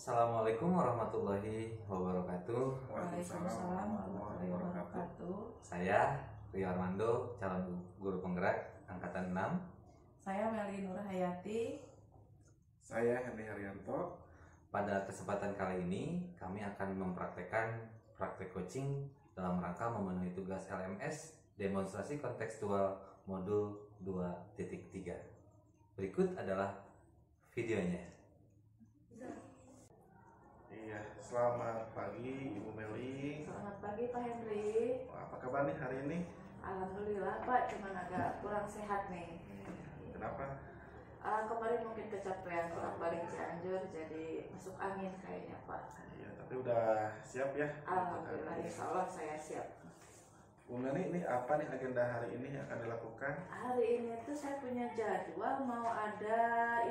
Assalamualaikum warahmatullahi wabarakatuh. Waalaikumsalam warahmatullahi wabarakatuh. Saya Rio Armando, calon guru penggerak angkatan 6. Saya Meli Nurhayati. Saya Hendy Haryanto. Pada kesempatan kali ini kami akan mempraktekkan praktek coaching dalam rangka memenuhi tugas LMS demonstrasi kontekstual modul 2.3. Berikut adalah videonya. Iya, selamat pagi Ibu Meli. Selamat pagi Pak Henry. Apa kabar nih hari ini? Alhamdulillah Pak, cuman agak kurang sehat nih. Kenapa? Kemarin mungkin kecapean pulang balik Cianjur, jadi masuk angin kayaknya Pak. Iya, tapi udah siap ya? Alhamdulillah, insya Allah saya siap. Bu Meli, ini apa nih agenda hari ini yang akan dilakukan? Hari ini tuh saya punya jadwal mau ada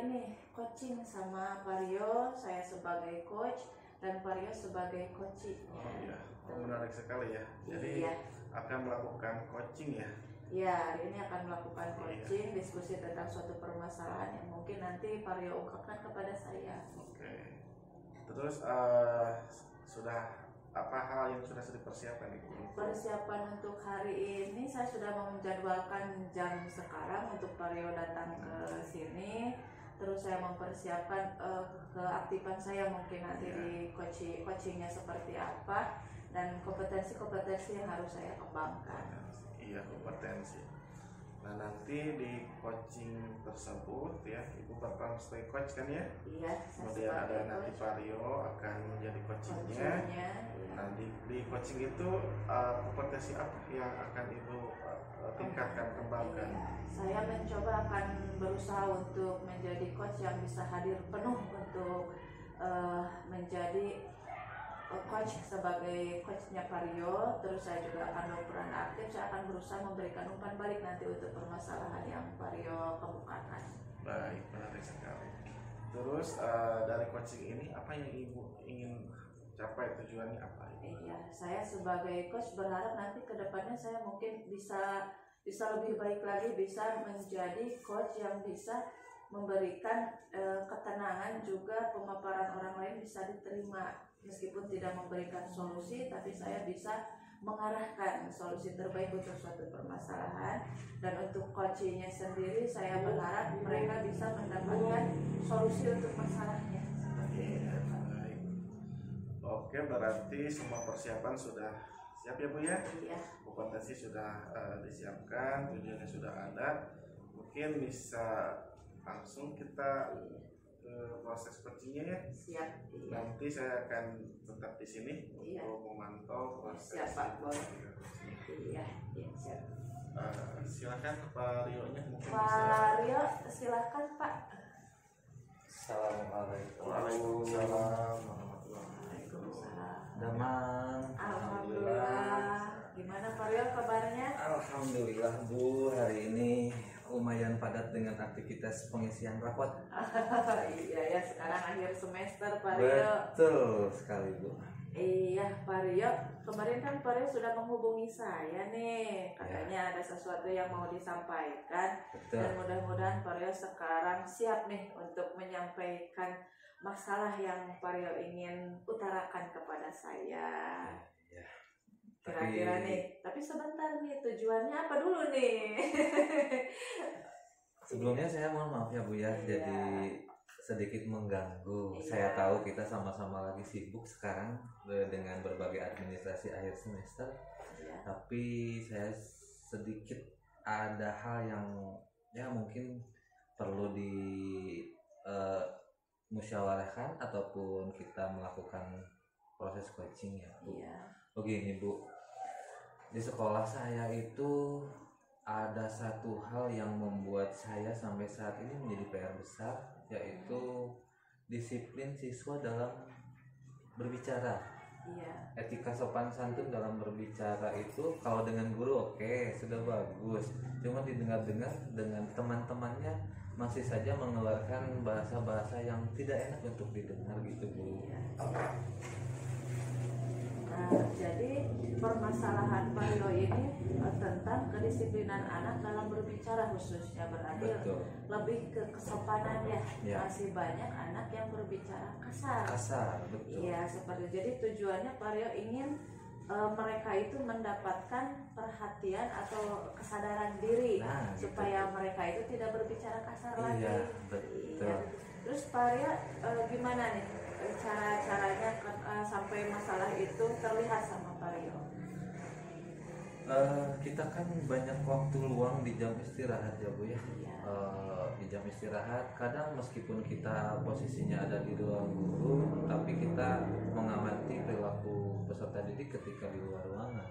ini coaching sama Pak Rio, saya sebagai coach dan Pak Rio sebagai coaching. Oh iya, menarik sekali ya. Jadi Iya. akan melakukan coaching ya? Ya, hari ini akan melakukan coaching, diskusi tentang suatu permasalahan yang mungkin nanti Pak Rio ungkapkan kepada saya. Oke. Terus sudah apa hal yang sudah dipersiapkan Ibu? Persiapan untuk hari ini saya sudah menjadwalkan jam sekarang untuk Pak Rio datang ke sini. Terus saya mempersiapkan keaktifan saya mungkin nanti di coachingnya seperti apa dan kompetensi-kompetensi yang harus saya kembangkan. Iya, kompetensi. Nah, nanti di coaching tersebut ya, Ibu berperan sebagai coach kan ya? Iya, saya Kemudian ada sebagai nanti coach. Pak Rio akan menjadi coachingnya. Coachingnya, iya. Nah, di coaching itu kompetensi apa yang akan Ibu tingkatkan, kembangkan? Iya, saya mencoba akan berusaha untuk menjadi coach yang bisa hadir penuh untuk menjadi coach sebagai coachnya Pak Rio. Terus saya juga akan berperan aktif, saya akan berusaha memberikan umpan balik nanti untuk permasalahan yang Pak Rio kemukakan. Baik, menarik sekali. Terus dari coaching ini apa yang Ibu ingin capai, tujuannya apa? Iya, saya sebagai coach berharap nanti kedepannya saya mungkin bisa lebih baik lagi, bisa menjadi coach yang bisa memberikan ketenangan, juga pemaparan orang lain bisa diterima meskipun tidak memberikan solusi, tapi saya bisa mengarahkan solusi terbaik untuk suatu permasalahan. Dan untuk coachingnya sendiri saya berharap mereka bisa mendapatkan solusi untuk masalahnya. Baik. Oke, berarti semua persiapan sudah siap ya Bu ya? Iya. Kompetensi sudah disiapkan, tujuannya sudah ada. Mungkin bisa langsung kita ke proses coachingnya ya. Siap. Iya. Nanti saya akan tetap di sini Iya. untuk memantau proses. Siap, Pak Boy. Iya, iya siap. Silakan Pak Rio nya mungkin bisa. Pak Rio, silakan Pak. Assalamualaikum. Waalaikumsalam warahmatullahi wabarakatuh. Waalaikumsalam. Damang. Alhamdulillah. Gimana Pak Rio kabarnya? Alhamdulillah Bu, hari ini lumayan padat dengan aktivitas pengisian rapot. Iya ya, sekarang akhir semester Pak Rio. Betul sekali Bu. Iya Pak Rio, kemarin kan Pak Rio sudah menghubungi saya nih, katanya ada sesuatu yang mau disampaikan. Betul. Dan mudah-mudahan Pak Rio sekarang siap nih untuk menyampaikan masalah yang Pak Rio ingin utarakan kepada saya. Ya. Kira-kira nih, tapi sebentar nih, tujuannya apa dulu nih? Sebelumnya saya mohon maaf ya Bu ya, Iya. jadi sedikit mengganggu. Iya. Saya tahu kita sama-sama lagi sibuk sekarang dengan berbagai administrasi akhir semester, Iya. tapi saya sedikit ada hal yang ya mungkin perlu di musyawarahkan ataupun kita melakukan proses coaching ya Bu. Iya. Begini Bu, di sekolah saya itu ada satu hal yang membuat saya sampai saat ini menjadi PR besar, yaitu disiplin siswa dalam berbicara. Iya. Etika sopan santun dalam berbicara itu kalau dengan guru oke, sudah bagus. Cuma didengar-dengar dengan teman-temannya masih saja mengeluarkan bahasa-bahasa yang tidak enak untuk didengar gitu Bu. Iya. Nah, jadi permasalahan Pak Rio ini tentang kedisiplinan anak dalam berbicara khususnya, berarti Betul. lebih ke kesopanan ya. Ya. Masih banyak anak yang berbicara kasar. kasar. Kasar, betul. Iya, seperti jadi tujuannya Pak Rio ingin mereka itu mendapatkan perhatian atau kesadaran diri supaya mereka itu tidak berbicara kasar lagi. Betul. Iya. Terus Pak Rio gimana nih cara-caranya sampai masalah itu terlihat sama Pak Rio? Kita kan banyak waktu luang di jam istirahat ya Bu ya. Iya. Di jam istirahat kadang meskipun kita posisinya ada di ruang guru, tapi kita mengamati perilaku peserta didik ketika di luar ruangan.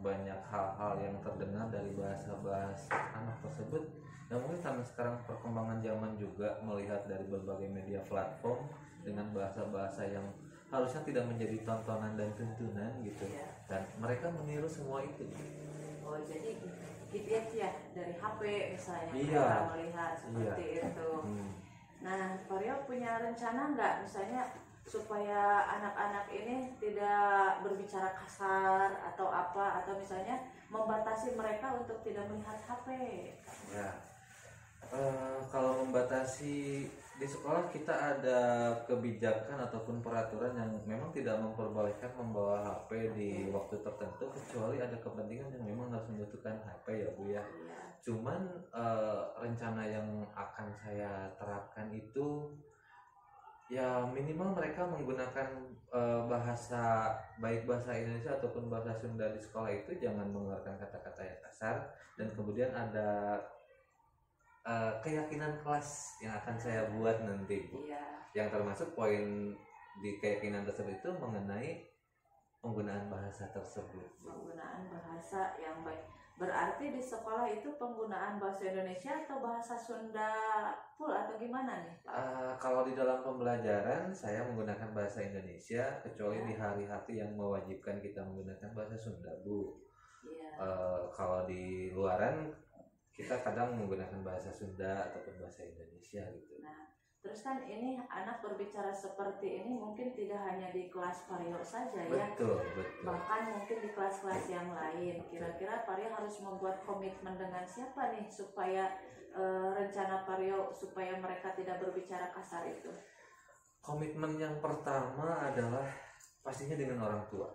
Banyak hal-hal yang terdengar dari bahasa-bahasa anak tersebut. Dan mungkin karena sekarang perkembangan zaman juga melihat dari berbagai media platform dengan bahasa-bahasa yang harusnya tidak menjadi tontonan dan tuntunan gitu. Dan mereka meniru semua itu. Oh, jadi gitu ya dari HP misalnya mereka melihat seperti itu. Nah, Pak Rio punya rencana nggak misalnya supaya anak-anak ini tidak berbicara kasar atau apa, atau misalnya membatasi mereka untuk tidak melihat HP? Ya, kalau membatasi di sekolah kita ada kebijakan ataupun peraturan yang memang tidak memperbolehkan membawa HP di waktu tertentu kecuali ada kepentingan yang memang harus membutuhkan HP ya Bu ya. Cuman rencana yang akan saya terapkan itu ya minimal mereka menggunakan bahasa baik bahasa Indonesia ataupun bahasa Sunda di sekolah itu jangan mengeluarkan kata-kata yang kasar, dan kemudian ada keyakinan kelas yang akan saya buat nanti Bu. Yang termasuk poin di keyakinan tersebut itu mengenai penggunaan bahasa tersebut. Penggunaan bahasa yang baik. Berarti di sekolah itu penggunaan bahasa Indonesia atau bahasa Sunda full atau gimana nih Pak? Kalau di dalam pembelajaran saya menggunakan bahasa Indonesia kecuali di hari-hari yang mewajibkan kita menggunakan bahasa Sunda Bu. Kalau di luaran kita kadang menggunakan bahasa Sunda ataupun bahasa Indonesia gitu. Nah, terus kan ini anak berbicara seperti ini mungkin tidak hanya di kelas Pak Rio saja ya. Betul. Bahkan mungkin di kelas-kelas yang lain. Kira-kira Pak Rio harus membuat komitmen dengan siapa nih supaya rencana Pak Rio supaya mereka tidak berbicara kasar itu? Komitmen yang pertama adalah pastinya dengan orang tua.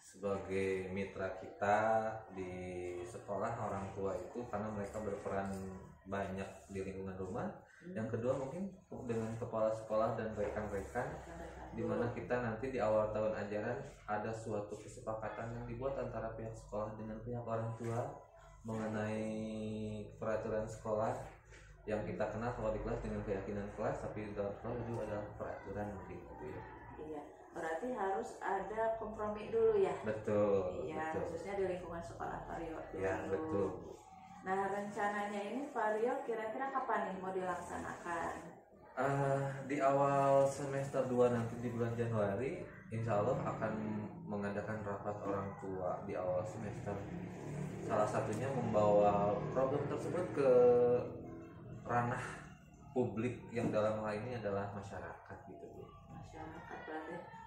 Sebagai mitra kita di sekolah, orang tua itu karena mereka berperan banyak di lingkungan rumah. Yang kedua mungkin dengan kepala sekolah dan rekan-rekan, di mana kita nanti di awal tahun ajaran ada suatu kesepakatan yang dibuat antara pihak sekolah dengan pihak orang tua mengenai peraturan sekolah yang kita kenal kalau di kelas dengan keyakinan kelas, tapi di dalam sekolah juga ada peraturan begitu ya. Iya. Berarti harus ada kompromi dulu ya. Betul. Khususnya di lingkungan sekolah Pak Rio. Ya, betul. Nah, rencananya ini Pak Rio kira-kira kapan nih mau dilaksanakan? Di awal semester 2 nanti di bulan Januari, insya Allah akan mengadakan rapat orang tua di awal semester. Salah satunya membawa problem tersebut ke ranah publik yang dalam hal ini adalah masyarakat gitu Bu.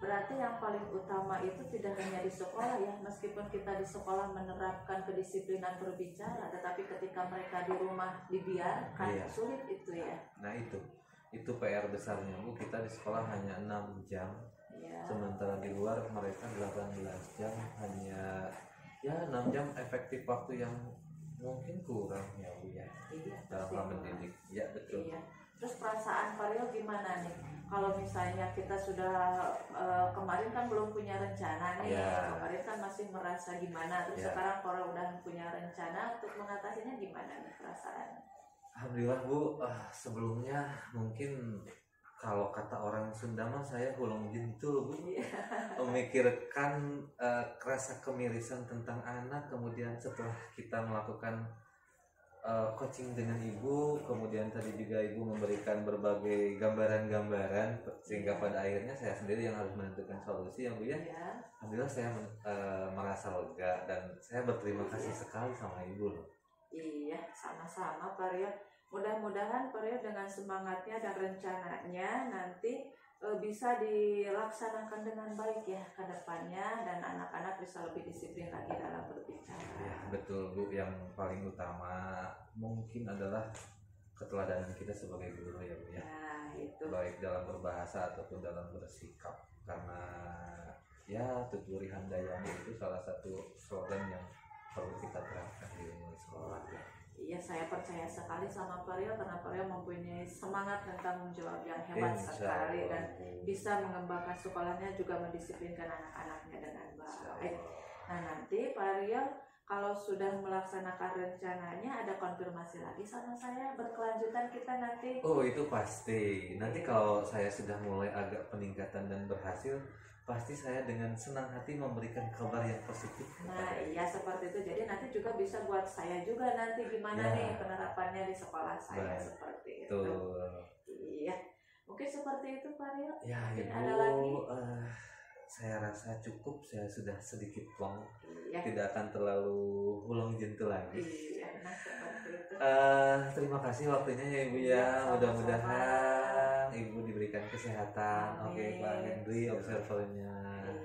Berarti yang paling utama itu tidak hanya di sekolah ya, meskipun kita di sekolah menerapkan kedisiplinan berbicara, tetapi ketika mereka di rumah dibiarkan sulit itu ya. Nah itu PR besarnya Bu, kita di sekolah hanya 6 jam, sementara di luar mereka 18 jam, hanya ya 6 jam efektif waktu yang mungkin kurang ya Bu ya, dalam hal mendidik. Ya betul. Terus perasaan Pak Rio gimana nih? Kalau misalnya kita sudah kemarin kan belum punya rencana nih, kemarin kan masih merasa gimana, terus sekarang kalau udah punya rencana untuk mengatasinya gimana nih perasaan? Alhamdulillah Bu, sebelumnya mungkin kalau kata orang Sunda mah saya hulung jintul Bu, memikirkan rasa kemirisan tentang anak, kemudian setelah kita melakukan coaching dengan ibu, kemudian tadi juga ibu memberikan berbagai gambaran-gambaran sehingga pada akhirnya saya sendiri yang harus menentukan solusi ya Bu ya. Alhamdulillah saya merasa lega dan saya berterima kasih sekali sama ibu loh. Iya, sama-sama Pak Rio. Mudah-mudahan Pak Rio dengan semangatnya dan rencananya nanti bisa dilaksanakan dengan baik ya ke depannya, dan anak-anak bisa lebih disiplin lagi dalam berbicara. Ya, betul Bu, yang paling utama mungkin adalah keteladanan kita sebagai guru ya Bu ya. Nah, itu. Baik dalam berbahasa ataupun dalam bersikap, karena ya tuturi handayani itu salah satu slogan yang perlu kita terapkan di sekolah ya. Iya, saya percaya sekali sama Pak Rio karena Pak Rio mempunyai semangat dan tanggung jawab yang hebat sekali dan bisa mengembangkan sekolahnya juga mendisiplinkan anak-anaknya dengan baik. Nah, nanti Pak Rio kalau sudah melaksanakan rencananya ada konfirmasi lagi sama saya berkelanjutan kita nanti. Oh, itu pasti. Nanti kalau saya sudah mulai agak peningkatan dan berhasil, pasti saya dengan senang hati memberikan kabar yang positif. Nah, iya seperti itu. Jadi nanti juga bisa buat saya juga nanti gimana Ya. nih penerapannya di sekolah saya. Baik. Seperti itu. Betul. Iya. Mungkin seperti itu Pak Rio. Ya, Mungkin Ibu, ada lagi. saya rasa cukup. Saya sudah sedikit plong. Iya. Tidak akan terlalu hulung jentul lagi. Iya, nah seperti itu. Terima kasih waktunya ya Ibu ya. Iya, sama-sama. Mudah-mudahan Ibu diberikan kesehatan. Oke, Amin. Pak Hendri observernya.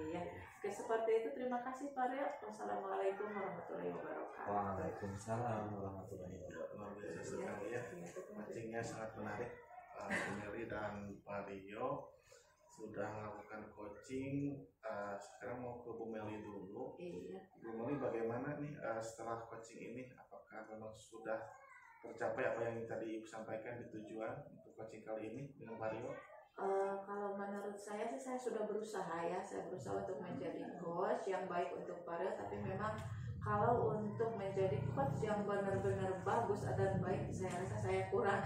Iya. Oke, seperti itu. Terima kasih Pak Rio. Wassalamualaikum warahmatullahi wabarakatuh. Waalaikumsalam warahmatullahi wabarakatuh. Luar biasa sekali ya. Coachingnya sangat menarik. Bu Meli dan Pak Rio sudah melakukan coaching. Sekarang mau ke Bu Meli dulu. Iya. Bu Meli bagaimana nih setelah coaching ini? Apakah memang sudah tercapai apa yang tadi Ibu sampaikan di tujuan untuk coaching kali ini dengan Pak Rio? Kalau menurut saya sih saya sudah berusaha ya. Saya berusaha untuk menjadi coach yang baik untuk Pak Rio. Tapi memang kalau untuk menjadi coach yang benar-benar bagus dan baik, saya rasa saya kurang.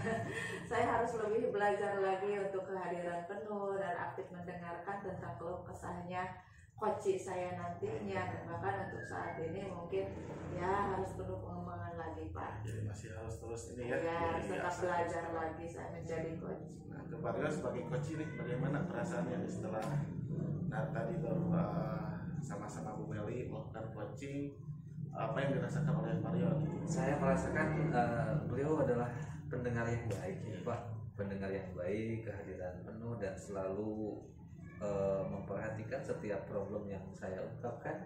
Saya harus lebih belajar lagi untuk kehadiran penuh dan aktif mendengarkan tentang keluh kesahnya coach saya nantinya. Dan bahkan untuk saat ini mungkin ya harus perlu pengembangan lagi Pak. Jadi masih harus terus ini ya. Ya, harus jadi tetap asah belajar terus. lagi saya menjadi coach. Nah, ke Pak Rio sebagai coach ini bagaimana perasaannya nih setelah tadi sama-sama Bu Meli melakukan coaching, apa yang dirasakan oleh Pak Rio? Saya merasakan beliau adalah pendengar yang baik ya Pak. Pendengar yang baik, kehadiran penuh dan selalu memperhatikan setiap problem yang saya ungkapkan,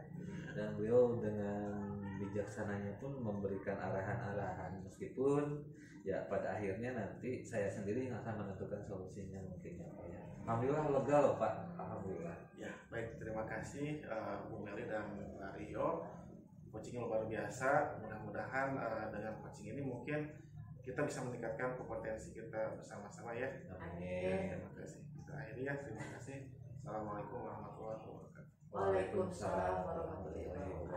dan beliau dengan bijaksananya pun memberikan arahan-arahan, meskipun ya pada akhirnya nanti saya sendiri yang akan menentukan solusinya mungkin ya Pak ya. Alhamdulillah lega loh Pak. Alhamdulillah. Ya, baik, terima kasih Bu Meli dan Pak Rio. Coaching yang luar biasa. Mudah-mudahan dengan coaching ini mungkin kita bisa meningkatkan kompetensi kita bersama-sama ya. Amin. Terima kasih. Kita akhiri ya. Terima kasih. Assalamualaikum warahmatullahi wabarakatuh. Waalaikumsalam warahmatullahi wabarakatuh.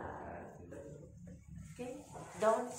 Okay, don't